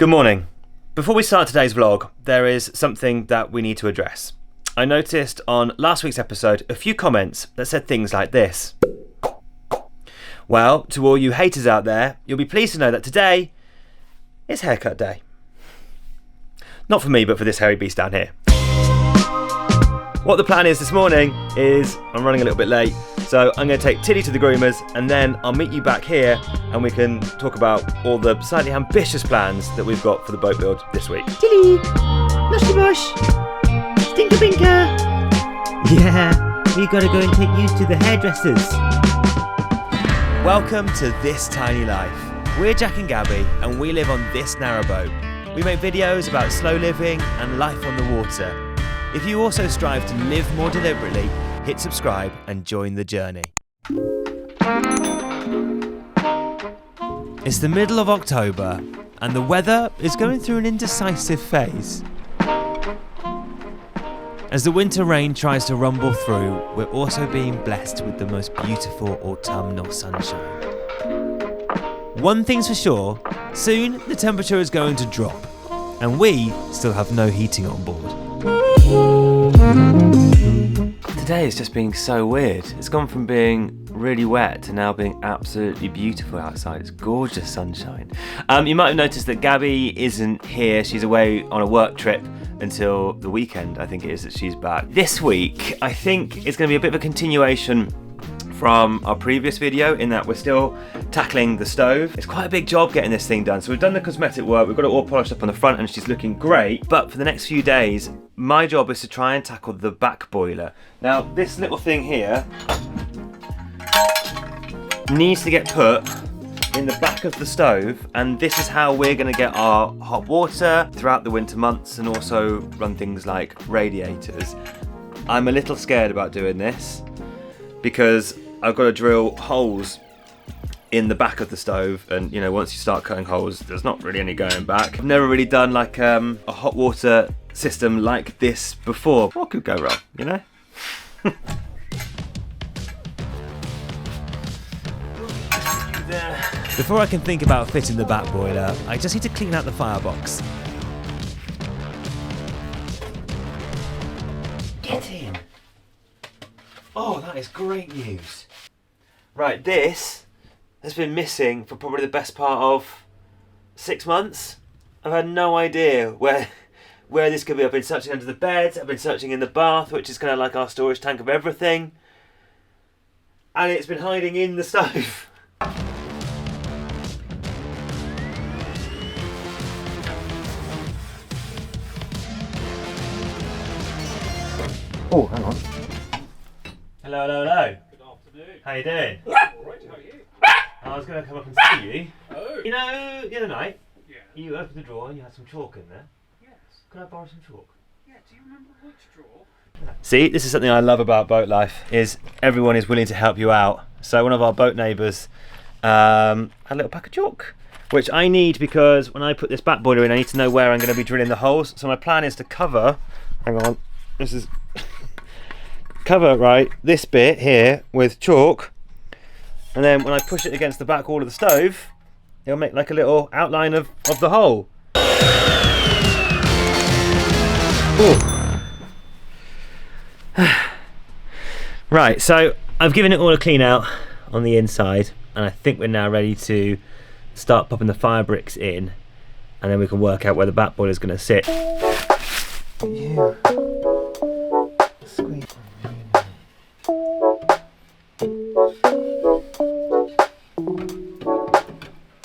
Good morning. Before we start today's vlog, there is something that we need to address. I noticed on last week's episode a few comments that said things like this. Well, to all you haters out there, you'll be pleased to know that today is haircut day. Not for me, but for this hairy beast down here. What the plan is this morning is, I'm running a little bit late, so I'm going to take Tilly to the groomers and then I'll meet you back here and we can talk about all the slightly ambitious plans that we've got for the boat build this week. Tilly! Mushy Bush! Stinker Binker! Yeah, we gotta go and take you to the hairdressers. Welcome to This Tiny Life. We're Jack and Gabby and we live on this narrowboat. We make videos about slow living and life on the water. If you also strive to live more deliberately, hit subscribe and join the journey. It's the middle of October and the weather is going through an indecisive phase. As the winter rain tries to rumble through, we're also being blessed with the most beautiful autumnal sunshine. One thing's for sure, soon the temperature is going to drop and we still have no heating on board. Today is just being so weird. It's gone from being really wet to now being absolutely beautiful outside. It's gorgeous sunshine. You might have noticed that Gabby isn't here. She's away on a work trip until the weekend, I think it is, that she's back. This week, I think it's going to be a bit of a continuation from our previous video in that we're still tackling the stove. It's quite a big job getting this thing done. So we've done the cosmetic work, we've got it all polished up on the front and she's looking great. But for the next few days, my job is to try and tackle the back boiler. Now, this little thing here needs to get put in the back of the stove, and this is how we're gonna get our hot water throughout the winter months and also run things like radiators. I'm a little scared about doing this because I've got to drill holes in the back of the stove, and you know, once you start cutting holes, there's not really any going back. I've never really done like a hot water system like this before. What could go wrong, you know? Before I can think about fitting the back boiler, I just need to clean out the firebox. Get in! Oh, that is great news. Right, this has been missing for probably the best part of 6 months. I've had no idea where this could be. I've been searching under the bed, I've been searching in the bath, which is kind of like our storage tank of everything. And it's been hiding in the stove. Oh, hang on. Hello, hello, hello. Good afternoon. How you doing? Alright, how are you? I was going to come up and see you. Oh. You know, the other night, Yeah. you opened the drawer and you had some chalk in there. Yes. Could I borrow some chalk? Yeah, do you remember which drawer? See, this is something I love about boat life, is everyone is willing to help you out. So one of our boat neighbours had a little pack of chalk, which I need because when I put this back boiler in, I need to know where I'm going to be drilling the holes. So my plan is to cover, hang on, this is, cover, right, this bit here with chalk, and then when I push it against the back wall of the stove, it'll make like a little outline of the hole. Right, so I've given it all a clean out on the inside and I think we're now ready to start popping the fire bricks in, and then we can work out where the back boiler is going to sit.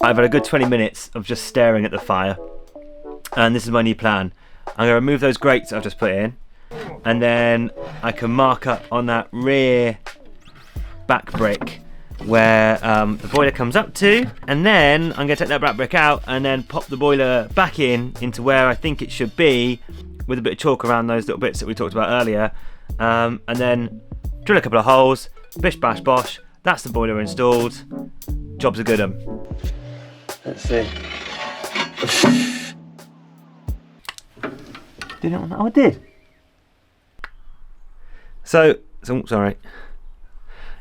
I've had a good 20 minutes of just staring at the fire, and this is my new plan. I'm going to remove those grates I've just put in, and then I can mark up on that rear back brick where the boiler comes up to, and then I'm going to take that back brick out and then pop the boiler back into where I think it should be, with a bit of chalk around those little bits that we talked about earlier, and then drill a couple of holes, bish bash bosh, that's the boiler installed, job's a good 'un. Let's see. Did it? Oh, I did. So sorry.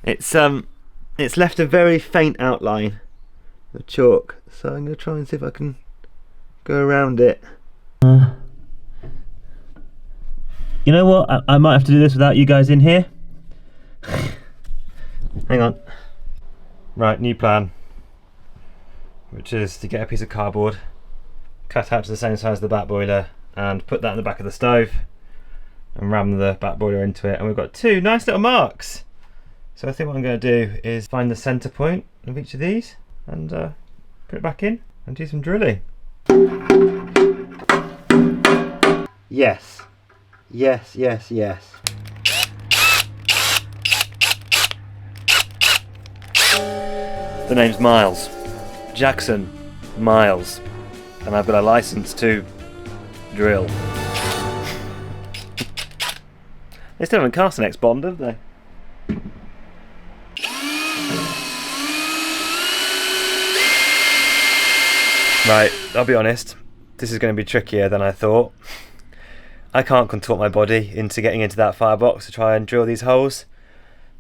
It's left a very faint outline of chalk. So I'm going to try and see if I can go around it. You know what? I might have to do this without you guys in here. Hang on. Right, new plan. Which is to get a piece of cardboard, cut out to the same size as the back boiler, and put that in the back of the stove, and ram the back boiler into it. And we've got two nice little marks. So I think what I'm going to do is find the centre point of each of these and put it back in and do some drilling. Yes. Yes, yes, yes. The name's Miles. Jackson Miles. And I've got a license to drill. They still haven't cast an ex-Bond, have they? Right, I'll be honest. This is going to be trickier than I thought. I can't contort my body into getting into that firebox to try and drill these holes.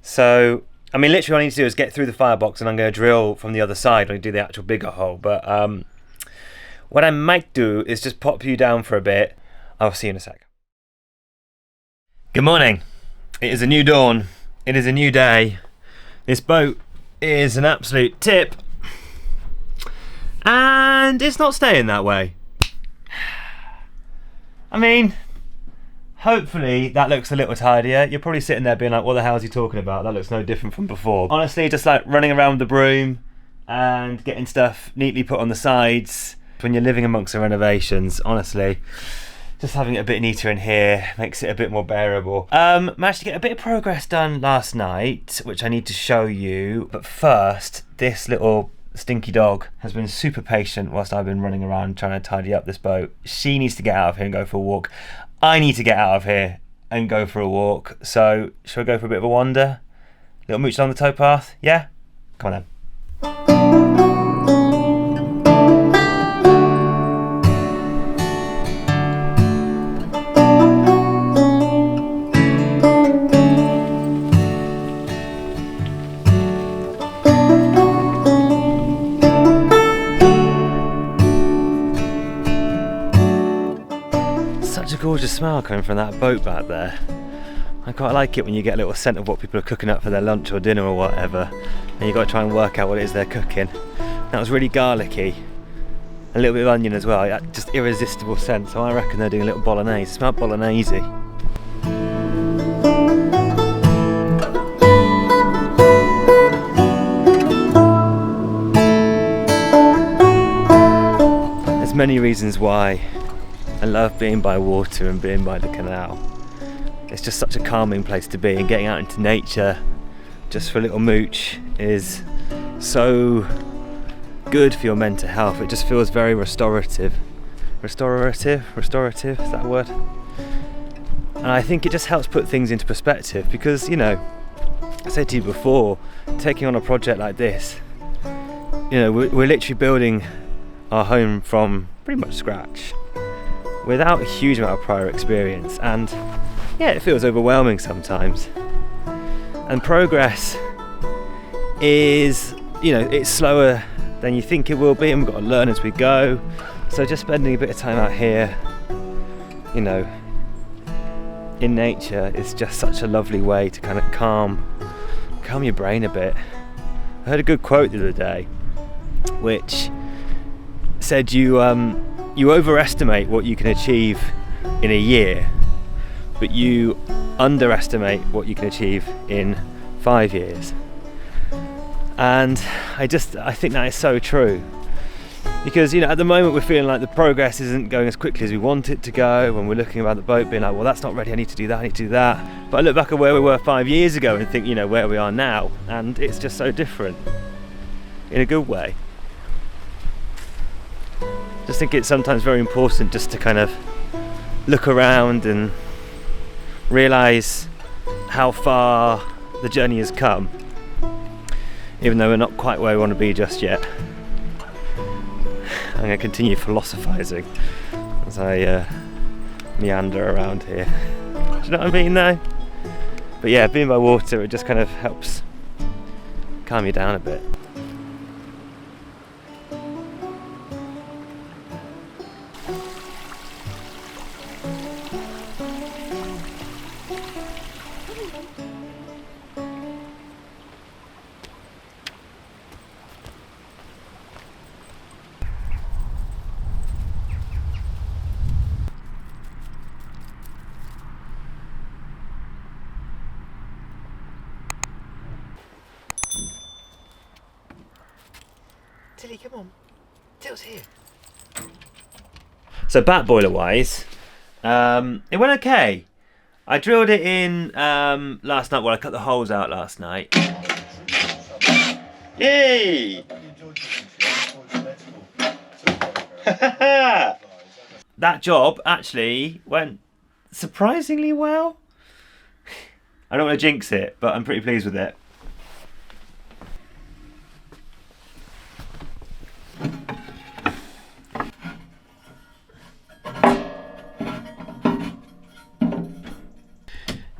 So, I mean, literally all I need to do is get through the firebox and I'm going to drill from the other side and do the actual bigger hole. But what I might do is just pop you down for a bit. I'll see you in a sec. Good morning. It is a new dawn. It is a new day. This boat is an absolute tip. And it's not staying that way. I mean, hopefully that looks a little tidier. You're probably sitting there being like, what the hell is he talking about? That looks no different from before. Honestly, just like running around with the broom and getting stuff neatly put on the sides. When you're living amongst the renovations, honestly, just having it a bit neater in here makes it a bit more bearable. Managed to get a bit of progress done last night, which I need to show you. But first, this little stinky dog has been super patient whilst I've been running around trying to tidy up this boat. She needs to get out of here and go for a walk. I need to get out of here and go for a walk. So, shall we go for a bit of a wander? Little mooch along the towpath? Yeah? Come on then. Such a gorgeous smell coming from that boat back there. I quite like it when you get a little scent of what people are cooking up for their lunch or dinner or whatever, and you've got to try and work out what it is they're cooking. That was really garlicky. A little bit of onion as well, just irresistible scent, so I reckon they're doing a little bolognese. It smelled bolognese. There's many reasons why I love being by water and being by the canal. It's just such a calming place to be, and getting out into nature just for a little mooch is so good for your mental health. It just feels very restorative. Restorative, is that a word? And I think it just helps put things into perspective because, you know, I said to you before, taking on a project like this, you know, we're literally building our home from pretty much scratch, without a huge amount of prior experience, and yeah, it feels overwhelming sometimes. And progress is, you know, it's slower than you think it will be, and we've got to learn as we go. So just spending a bit of time out here, you know, in nature is just such a lovely way to kind of calm your brain a bit. I heard a good quote the other day, which said you overestimate what you can achieve in a year, but you underestimate what you can achieve in 5 years. And I think that is so true, because, you know, at the moment we're feeling like the progress isn't going as quickly as we want it to go. When we're looking about the boat being like, well, that's not ready, I need to do that, I need to do that. But I look back at where we were 5 years ago and think, you know, where we are now, and it's just so different in a good way. Just think it's sometimes very important just to kind of look around and realise how far the journey has come, even though we're not quite where we want to be just yet. I'm going to continue philosophising as I meander around here. Do you know what I mean though? But yeah, being by water, it just kind of helps calm you down a bit. Tilly, come on. Till's here. So backboiler wise, it went okay. I drilled it in last night. Well, I cut the holes out last night. Yay! That job actually went surprisingly well. I don't want to jinx it, but I'm pretty pleased with it.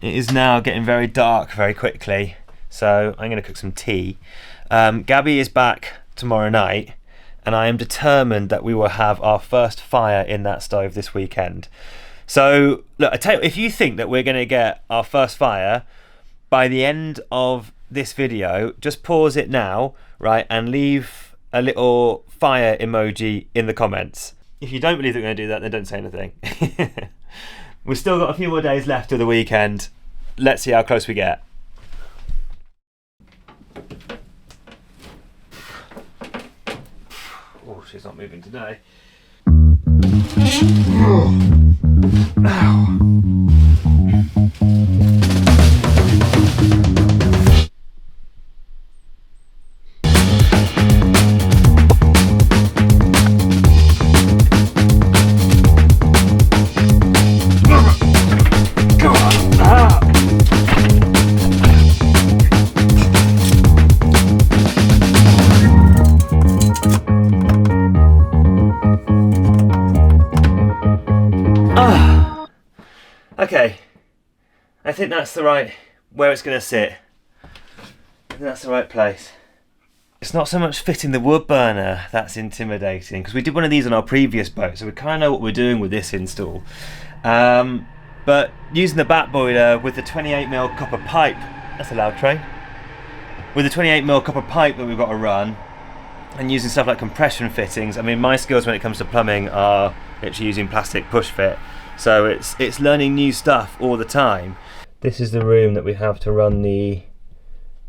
It is now getting very dark very quickly, so I'm going to cook some tea. Gabby is back tomorrow night, and I am determined that we will have our first fire in that stove this weekend. So, look, I tell you, if you think that we're going to get our first fire by the end of this video, just pause it now, right, and leave a little fire emoji in the comments. If you don't believe that we're going to do that, then don't say anything. We've still got a few more days left till the weekend. Let's see how close we get. Oh, she's not moving today. Okay, I think that's the right, where it's going to sit. I think that's the right place. It's not so much fitting the wood burner that's intimidating, because we did one of these on our previous boat, so we kind of know what we're doing with this install. But using the back boiler with the 28mm copper pipe, that's a loud train, with the 28mm copper pipe that we've got to run, and using stuff like compression fittings. I mean, my skills when it comes to plumbing are literally using plastic push fit. So it's learning new stuff all the time. This is the room that we have to run the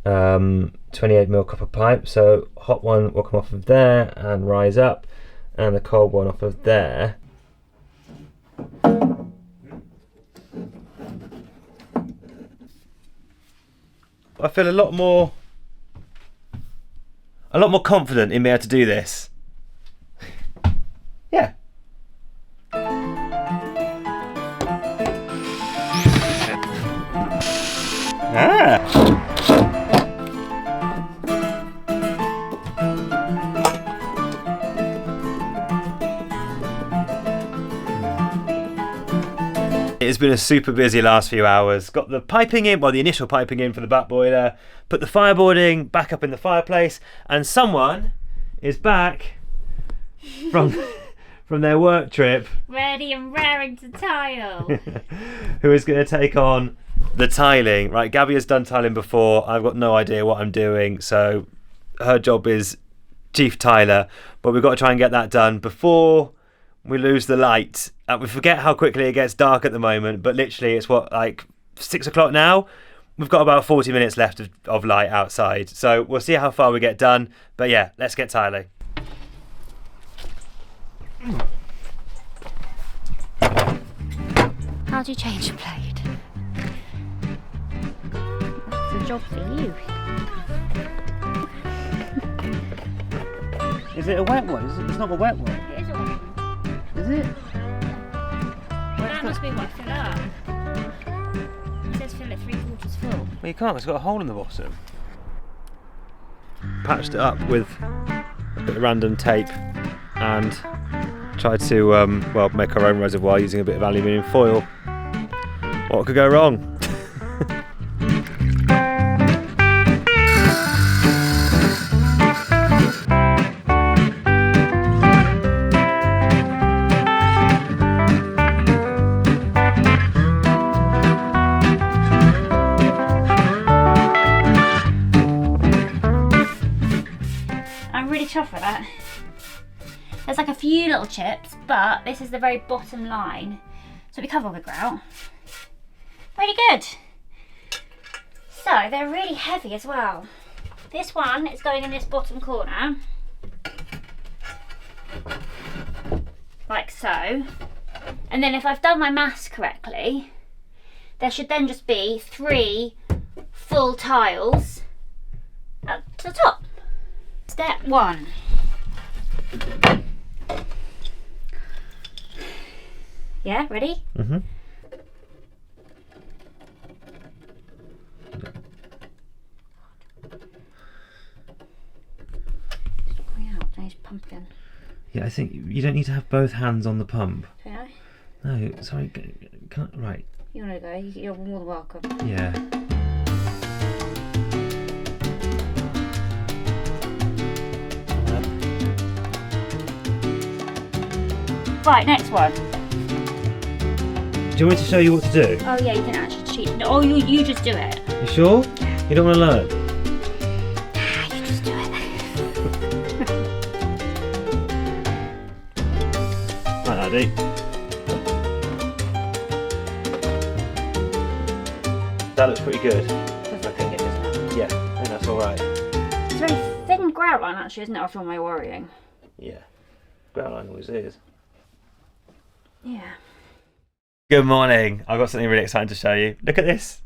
28mm copper pipe. So hot one will come off of there and rise up, and the cold one off of there. I feel a lot more confident in being able to do this. Yeah. It has been a super busy last few hours. Got the piping in, well, the initial piping in for the back boiler, put the fireboarding back up in the fireplace, and someone is back from their work trip, ready and raring to tile. who is going to take on the tiling. Right, Gabby has done tiling before. I've got no idea what I'm doing, so her job is chief tiler, but we've got to try and get that done before we lose the light. We forget how quickly it gets dark at the moment, but literally it's what, like 6 o'clock now? We've got about 40 minutes left of light outside, so we'll see how far we get done. But yeah, let's get tiling. How do you change a blade? It's a job for you. Is it a wet one? It's not a wet one. It is a wet one. Is it? That must be what, fill up. It says fill it 3/4 full. Well, you can't, it's got a hole in the bottom. Patched it up with a bit of random tape and tried to well, make our own reservoir using a bit of aluminium foil. What could go wrong? it. There's like a few little chips, but this is the very bottom line. So we cover all the grout. Really good. So they're really heavy as well. This one is going in this bottom corner. Like so. And then if I've done my maths correctly, there should then just be 3 full tiles up to the top. Step 1. Yeah, ready? Mm-hmm. Nice pumpkin. Yeah, I think you don't need to have both hands on the pump. Yeah. No, sorry. Right. You want to go? You're more than welcome. Yeah. Right, next one. Do you want me to show you what to do? Oh yeah, you can actually cheat. Oh, you just do it. You sure? You don't want to learn? You just do it. Right, Addy. That looks pretty good. Feels like I get this now. Yeah, I think that's all right. It's a very thin grout line actually, isn't it, after all my worrying? Yeah. Ground line always is. Yeah. Good morning. I've got something really exciting to show you. Look at this.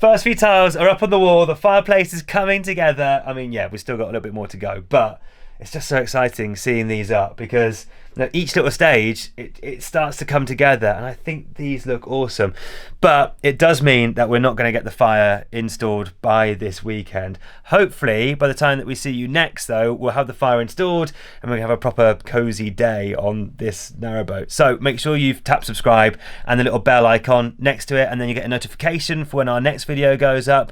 First few tiles are up on the wall. The fireplace is coming together. I mean, yeah, we've still got a little bit more to go, but it's just so exciting seeing these up because each little stage, it starts to come together, and I think these look awesome. But it does mean that we're not going to get the fire installed by this weekend. Hopefully, by the time that we see you next, though, we'll have the fire installed and we'll have a proper cozy day on this narrowboat. So make sure you've tapped subscribe and the little bell icon next to it, and then you get a notification for when our next video goes up.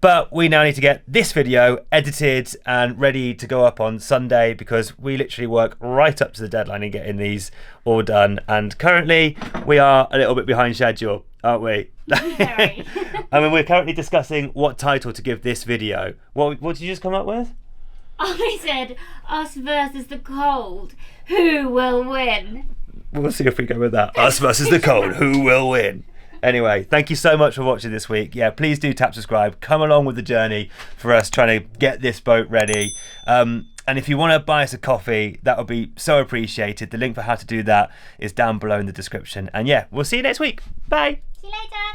But we now need to get this video edited and ready to go up on Sunday because we literally work right up to the deadline in getting these all done. And currently we are a little bit behind schedule, aren't we? Very. I mean, we're currently discussing what title to give this video. What did you just come up with? I said, us versus the cold. Who will win? We'll see if we go with that. Us versus the cold. Who will win? Anyway, thank you so much for watching this week. Yeah, please do tap subscribe. Come along with the journey for us trying to get this boat ready. And if you want to buy us a coffee, that would be so appreciated. The link for how to do that is down below in the description. And yeah, we'll see you next week. Bye. See you later.